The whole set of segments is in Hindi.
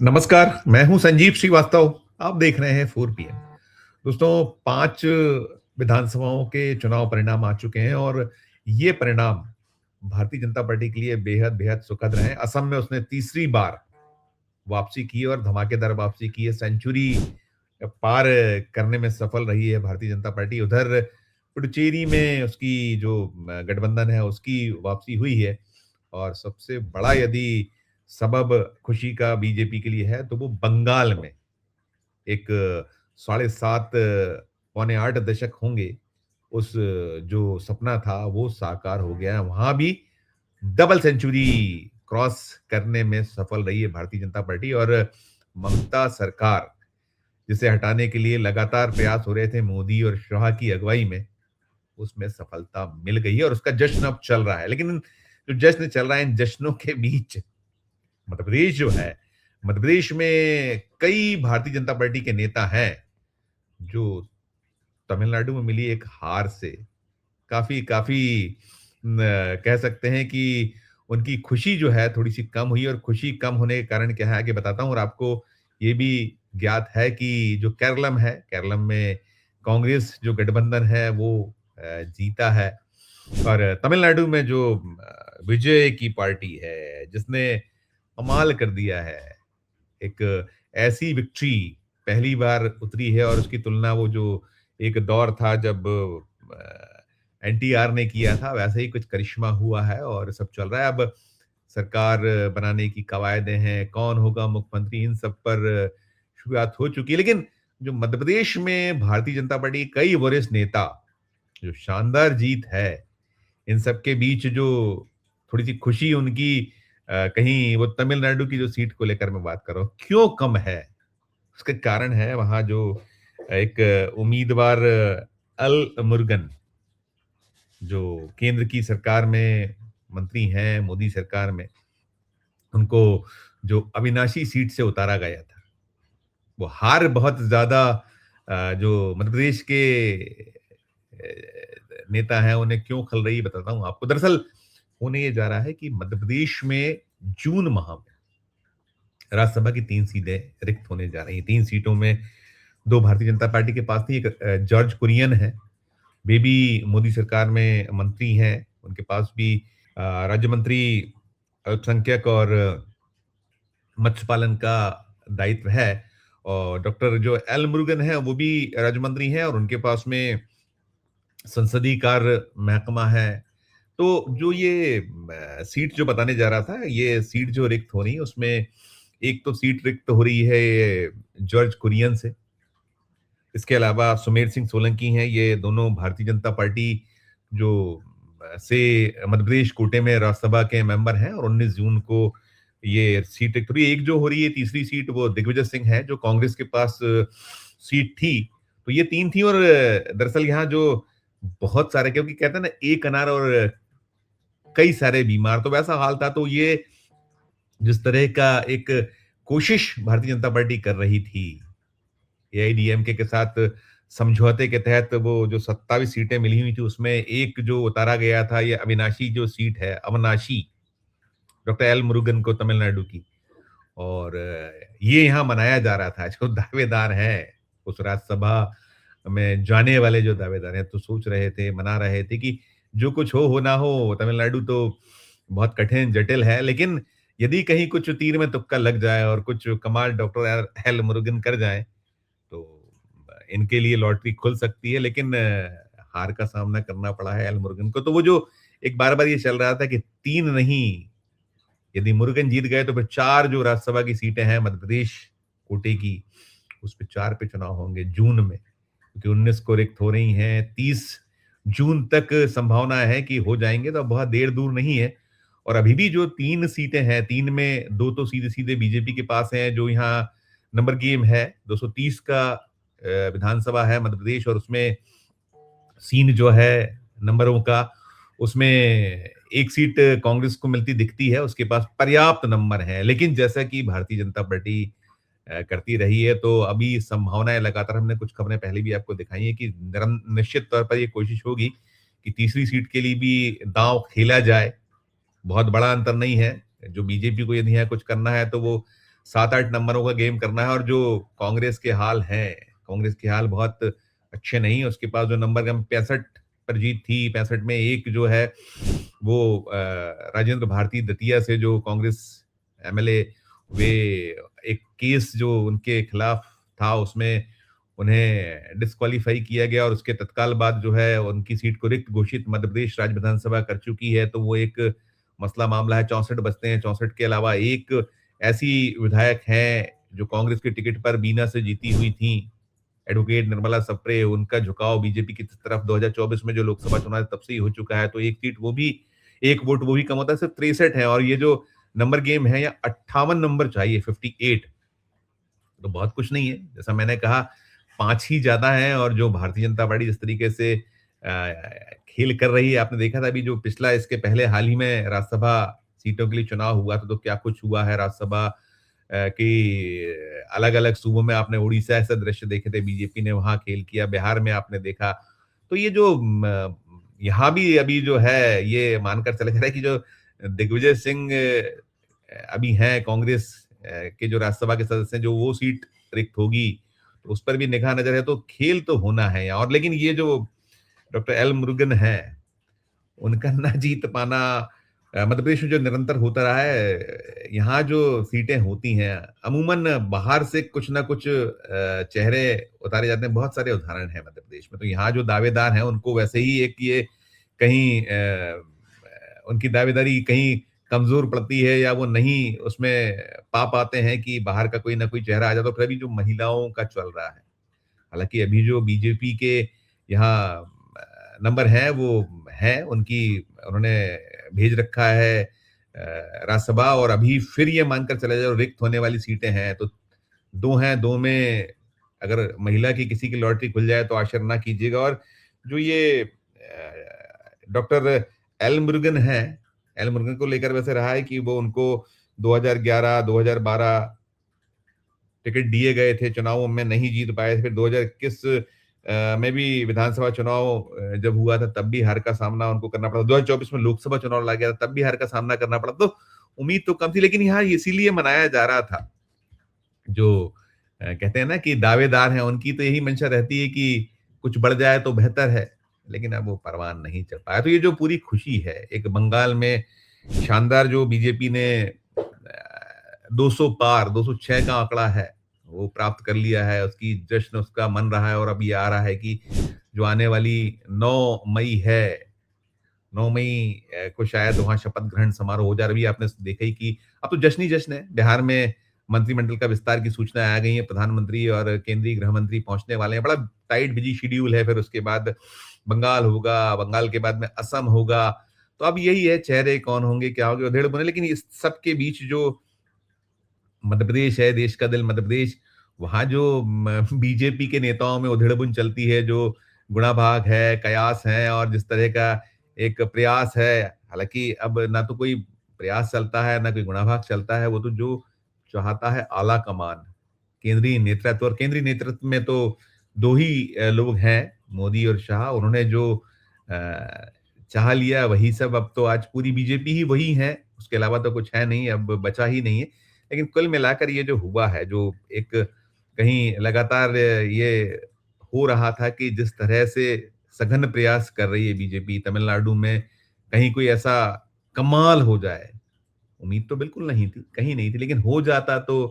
नमस्कार, मैं हूं संजीव श्रीवास्तव। आप देख रहे हैं 4 पीएम। दोस्तों, 5 विधानसभाओं के चुनाव परिणाम आ चुके हैं और ये परिणाम भारतीय जनता पार्टी के लिए बेहद-बेहद सुखद रहे हैं। असम में उसने तीसरी बार वापसी की और धमाकेदार वापसी की है। सेंचुरी पार करने में सफल रही है भारतीय जनता पार्टी। उधर पुडुचेरी में उसकी जो गठबंधन है, उसकी वापसी हुई है और सबसे बड़ा यदि सबब खुशी का बीजेपी के लिए है, तो वो बंगाल में एक साढ़े 7 पौने 8 दशक होंगे, उस जो सपना था, वो साकार हो गया है। वहाँ भी डबल सेंचुरी क्रॉस करने में सफल रही है भारतीय जनता पार्टी और ममता सरकार, जिसे हटाने के लिए लगातार प्रयास हो रहे थे मोदी और शाह की अगुवाई में, उसमें सफलता मिल गई है और उसका जश्न अब चल रहा है। लेकिन जो जश्न चल रहा है, इन जश्नों के बीच मध्य प्रदेश जो है, मध्य प्रदेश में कई भारतीय जनता पार्टी के नेता हैं, जो तमिलनाडु में मिली एक हार से काफ़ी काफ़ी कह सकते हैं कि उनकी खुशी जो है थोड़ी-सी कम हुई और खुशी कम होने के कारण क्या है आगे बताता हूँ और आपको ये भी ज्ञात है कि जो केरलम है, केरलम में कांग्रेस जो गठबंधन है वो जीता है और तमिलनाडु में जो विजय की पार्टी है, जिसने कमाल कर दिया है। एक ऐसी विक्ट्री पहली बार उतरी है और उसकी तुलना वो जो एक दौर था जब एनटीआर ने किया था, वैसे ही कुछ करिश्मा हुआ है और सब चल रहा है। अब सरकार बनाने की कवायदें हैं, कौन होगा मुख्यमंत्री, इन सब पर शुरुआत हो चुकी है। लेकिन जो मध्य प्रदेश में भारतीय जनता पार्टी के कई वरिष्ठ नेता, जो शानदार जीत है, इन सब के बीच जो थोड़ी-सी खुशी उनकी कहीं वो तमिलनाडु की जो सीट को लेकर मैं बात कर रहा हूँ, क्यों कम है? उसका कारण है वहाँ जो एक उम्मीदवार अल मुरुगन, जो केंद्र की सरकार में मंत्री हैं, मोदी सरकार में, उनको जो अविनाशी सीट से उतारा गया था। वो हार बहुत ज़्यादा जो मध्य प्रदेश के नेता हैं, उन्हें क्यों खल रही है बताता हूँ आपको। दरअसल होने ये जा रहा है कि मध्य प्रदेश में जून माह में राज्यसभा की 3 सीटें रिक्त होने जा रही हैं। 3 सीटों में 2 भारतीय जनता पार्टी के पास थी, एक जॉर्ज कुरियन है, वे भी मोदी सरकार में मंत्री हैं, उनके पास भी राज्य मंत्री अल्पसंख्यक और मत्स्य पालन का दायित्व है और डॉक्टर जो एल मुरुगन है, वो भी राज्य मंत्री हैं और उनके पास में संसदीय कार्य महकमा है। तो जो ये सीट जो बताने जा रहा था, ये सीट जो रिक्त हो रही है, उसमें एक तो सीट रिक्त हो रही है ये जॉर्ज कुरियन से। इसके अलावा सुमेर सिंह सोलंकी हैं, ये दोनों भारतीय जनता पार्टी जो से मध्य प्रदेश कोटे में राज्यसभा के मेंबर हैं और 19 जून को ये सीट रिक्त हो रही है। एक जो हो रही है तीसरी सीट वो दिग्विजय सिंह है, जो कांग्रेस के पास सीट थी। तो ये 3 थी और दरअसल यहाँ जो बहुत सारे, क्योंकि कहते हैं ना एक अनार और कई सारे बीमार, तो वैसा हाल था। तो ये जिस तरह का एक कोशिश भारतीय जनता पार्टी कर रही थी, एआईडीएमके के साथ समझौते के तहत वो जो 27 सीटें मिली हुई थी, उसमें एक जो उतारा गया था, ये अविनाशी जो सीट है, अविनाशी, डॉक्टर एल मुरुगन को तमिलनाडु की। और ये यहाँ मनाया जा रहा था। जो दावेदार हैं, उस राज्यसभा में जाने वाले जो दावेदार हैं, तो सोच रहे थे, मना रहे थे कि जो कुछ हो ना हो, तमिलनाडु तो बहुत कठिन, जटिल है, लेकिन यदि कहीं कुछ तीर में तुक्का लग जाए और कुछ कमाल डॉक्टर एल मुरुगन कर जाएँ, तो इनके लिए लॉटरी खुल सकती है। लेकिन हार का सामना करना पड़ा है एल मुरुगन को। तो वो जो एक बार-बार ये चल रहा था कि 3 नहीं, यदि मुरुगन जीत गए तो फिर 4 जो राज्यसभा की सीटें हैं मध्य प्रदेश कोटे की, उस पे 4 पे चुनाव होंगे जून में, क्योंकि 19 को रिक्त हो रही हैं, 30 जून तक संभावना है कि हो जाएँगे, तो अब बहुत देर दूर नहीं है। और अभी भी जो 3 सीटें हैं, 3 में 2 तो सीधे-सीधे बीजेपी के पास हैं, जो यहाँ नंबर गेम है, 230 का विधानसभा है मध्य प्रदेश और उसमें सीन जो है नंबरों का, उसमें एक सीट कांग्रेस को मिलती दिखती है, उसके पास पर्याप्त नंबर हैं। लेकिन जैसा कि भारतीय जनता पार्टी करती रही है, तो अभी संभावनाएँ लगातार, हमने कुछ खबरें पहले भी आपको दिखाई हैं कि निश्चित तौर पर ये कोशिश होगी कि तीसरी सीट के लिए भी दाँव खेला जाए। बहुत बड़ा अंतर नहीं है। जो बीजेपी को यदि यहाँ कुछ करना है, तो वो 7-8 नंबरों का गेम करना है। और जो कांग्रेस के हाल हैं, कांग्रेस के हाल बहुत अच्छे नहीं है। उसके पास जो नंबर कम 65 पर जीत थी, 65 में एक जो है वो राजेंद्र भारती दतिया से जो कांग्रेस एमएलए, वे एक केस जो उनके खिलाफ था उसमें उन्हें डिस्क्वालीफाई किया गया और उसके तत्काल बाद जो है उनकी सीट को रिक्त घोषित मध्य प्रदेश राज्य विधानसभा कर चुकी है। तो वो एक मसला मामला है। 64 बचते हैं। 64 के अलावा एक ऐसी विधायक हैं जो कांग्रेस के टिकट पर बीना से जीती हुई थी, एडवोकेट निर्मला सप्रे। उनका झुकाव बीजेपी की तरफ 2024 में जो लोकसभा चुनाव है, तब से ही हो चुका है। तो एक सीट वो भी, एक वोट वो भी कम होता है। सिर्फ 63 है और ये जो नंबर गेम है, या 58 नंबर चाहिए, 58, तो बहुत कुछ नहीं है। जैसा मैंने कहा, 5 ही ज्यादा हैं। और जो भारतीय जनता पार्टी जिस तरीके से खेल कर रही है, आपने देखा था अभी जो पिछला, इसके पहले हाल ही में राज्यसभा सीटों के लिए चुनाव हुआ था, तो क्या कुछ हुआ है राज्यसभा की अलग अलग सूबों में। आपने उड़ीसा ऐसे दृश्य देखे थे, बीजेपी ने वहां खेल किया। बिहार में आपने देखा। तो ये जो यहाँ भी अभी जो है, ये मानकर चले जा रहा है कि जो दिग्विजय सिंह अभी हैं कांग्रेस के जो राज्यसभा के सदस्य हैं, जो वो सीट रिक्त होगी, तो उस पर भी निगाह नजर है। तो खेल तो होना है यहाँ। और लेकिन ये जो डॉक्टर एल मुरुगन है, उनका ना जीत पाना मध्य प्रदेश में जो निरंतर होता रहा है, यहाँ जो सीटें होती हैं अमूमन बाहर से कुछ ना कुछ चेहरे उतारे जाते हैं। बहुत सारे उदाहरण हैं मध्य प्रदेश में। तो यहाँ जो दावेदार हैं उनको वैसे ही एक ये कहीं उनकी दावेदारी कहीं कमजोर पड़ती है, या वो नहीं उसमें पा पाते हैं कि बाहर का कोई ना कोई चेहरा आ जाए। तो फिर अभी जो महिलाओं का चल रहा है, हालांकि अभी जो बीजेपी के यहाँ नंबर है वो है उनकी, उन्होंने भेज रखा है राज्यसभा। और अभी फिर ये मानकर चले जाओ रिक्त होने वाली सीटें हैं तो दो हैं। दो में अगर महिला की किसी की लॉटरी खुल जाए तो आश्चर्य ना कीजिएगा। और जो ये डॉक्टर एल मुरुगन है, एल मुरुगन को लेकर वैसे रहा है कि वो उनको 2011 2012 टिकट दिए गए थे, चुनावों में नहीं जीत पाए। फिर 2021 में भी विधानसभा चुनाव जब हुआ था, तब भी हार का सामना उनको करना पड़ा। 2024 में लोकसभा चुनाव लग गया था, तब भी हार का सामना करना पड़ा। तो उम्मीद तो कम थी, लेकिन यहाँ इसीलिए मनाया जा रहा था। जो कहते हैं ना कि दावेदार हैं, उनकी तो यही मंशा रहती है कि कुछ बढ़ जाए तो बेहतर है, लेकिन अब वो परवान नहीं चढ़ पाया। तो ये जो पूरी खुशी है, एक बंगाल में शानदार जो बीजेपी ने 200 पार 206 का आंकड़ा है वो प्राप्त कर लिया है, उसकी जश्न उसका मन रहा है। और अब ये आ रहा है कि जो आने वाली 9 मई है, 9 मई को शायद वहां शपथ ग्रहण समारोह हो जा रहा है। आपने देखा ही कि अब तो जश्न ही जश्न है। बिहार में मंत्रिमंडल का विस्तार की सूचना आ गई है। प्रधानमंत्री और केंद्रीय गृह मंत्री पहुंचने वाले हैं। बड़ा टाइट बिजी शेड्यूल है। फिर उसके बाद बंगाल होगा, बंगाल के बाद में असम होगा। तो अब यही है, चेहरे कौन होंगे, क्या होंगे, उधेड़ बुने। लेकिन इस सब के बीच जो मध्य प्रदेश है, देश का दिल मध्य प्रदेश, वहां जो बीजेपी के नेताओं में उधेड़बुन चलती है, जो गुणाभाग है, कयास है, और जिस तरह का एक प्रयास है। हालांकि अब ना तो कोई प्रयास चलता है, ना कोई गुणाभाग चलता है। वो तो जो चाहता है आला कमान, केंद्रीय नेतृत्व। और केंद्रीय नेतृत्व में तो दो ही लोग हैं, मोदी और शाह। उन्होंने जो चाह लिया वही सब। अब तो आज पूरी बीजेपी ही वही है, उसके अलावा तो कुछ है नहीं, अब बचा ही नहीं है। लेकिन कुल मिलाकर ये जो हुआ है, जो एक कहीं लगातार ये हो रहा था कि जिस तरह से सघन प्रयास कर रही है बीजेपी तमिलनाडु में, कहीं कोई ऐसा कमाल हो जाए, उम्मीद तो बिल्कुल नहीं थी, कहीं नहीं थी। लेकिन हो जाता तो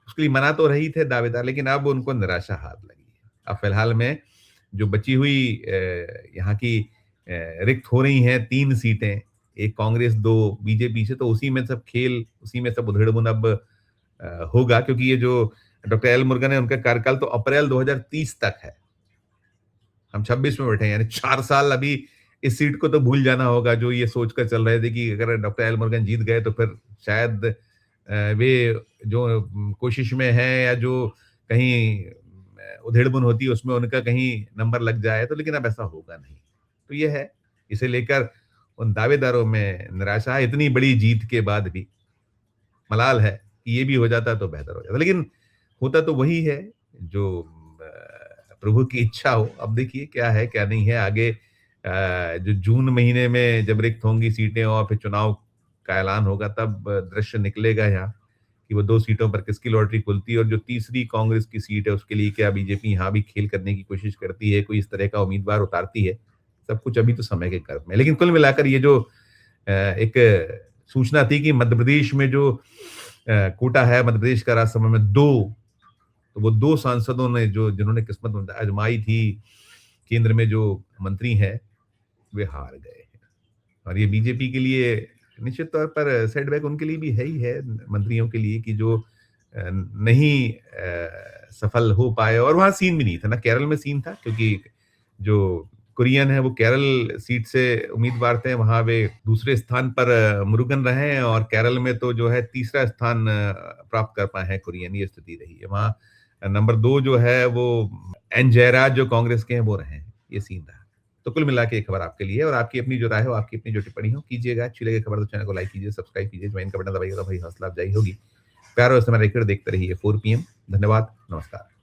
उसके लिए मना तो रही थे दावेदार, लेकिन अब उनको निराशा हाथ लगी है। अब फिलहाल में जो बची हुई यहाँ की रिक्त हो रही हैं 3 सीटें, एक कांग्रेस, 2 बीजेपी से, तो उसी में सब खेल, उसी में सब उधेड़-बुन अब होगा। क्योंकि ये जो डॉक्टर एल मुरुगन है, उनका कार्यकाल तो अप्रैल 2030 तक है। हम 26 में बैठे हैं, यानी 4 साल अभी इस सीट को तो भूल जाना होगा। जो ये सोचकर चल रहे थे कि अगर डॉक्टर एल मुरुगन जीत गए तो फिर शायद वे जो कोशिश में हैं, या जो कहीं उधेड़-बुन होती है उसमें उनका कहीं नंबर लग जाए, तो लेकिन अब ऐसा होगा नहीं। तो ये है, इसे लेकर उन दावेदारों में निराशा है। इतनी बड़ी जीत के बाद भी मलाल है कि ये भी हो जाता तो बेहतर हो जाता। लेकिन होता तो वही है जो प्रभु की इच्छा हो। अब देखिए क्या है, क्या नहीं है आगे। जो जून महीने में जब रिक्त होंगी सीटें और फिर चुनाव का ऐलान होगा, तब दृश्य निकलेगा यहाँ कि वो 2 सीटों पर किसकी लॉटरी खुलती है और जो तीसरी कांग्रेस की सीट है उसके लिए क्या बीजेपी यहाँ भी खेल करने की कोशिश करती है, कोई इस तरह का उम्मीदवार उतारती है। सब कुछ अभी तो समय के गर्भ में। लेकिन कुल मिलाकर ये जो एक सूचना थी कि मध्य प्रदेश में जो कोटा है, मध्य प्रदेश का राज्यसभा में 2, तो वो 2 सांसदों ने जो जिन्होंने किस्मत आजमाई थी, केंद्र में जो मंत्री हैं, वे हार गए हैं। और ये बीजेपी के लिए निश्चित तौर पर सेटबैक उनके लिए भी है ही है, मंत्रियों के लिए, कि जो नहीं सफल हो पाए। और वहाँ सीन भी नहीं था ना, केरल में सीन था, क्योंकि जो कुरियन है वो केरल सीट से उम्मीदवार थे, वहाँ वे दूसरे स्थान पर मुरुगन रहे हैं, और केरल में तो जो है तीसरा स्थान प्राप्त कर पाए हैं कुरियन, ये स्थिति रही है। वहाँ नंबर 2 जो है वो एन जयराज जो कांग्रेस के हैं वो रहे हैं, ये सीन रहा। तो कुल मिला के ये खबर आपके लिए, और आपकी अपनी जो राय हो, आपकी अपनी जो टिप्पणी हो, कीजिएगा। अच्छी लगे खबर तो चैनल को लाइक कीजिए, सब्सक्राइब कीजिए, ज्वाइन का बटन दबाइएगा, भाई हौसला अफजाई होगी। प्यार और समय देखते रहिए 4 PM। धन्यवाद, नमस्कार।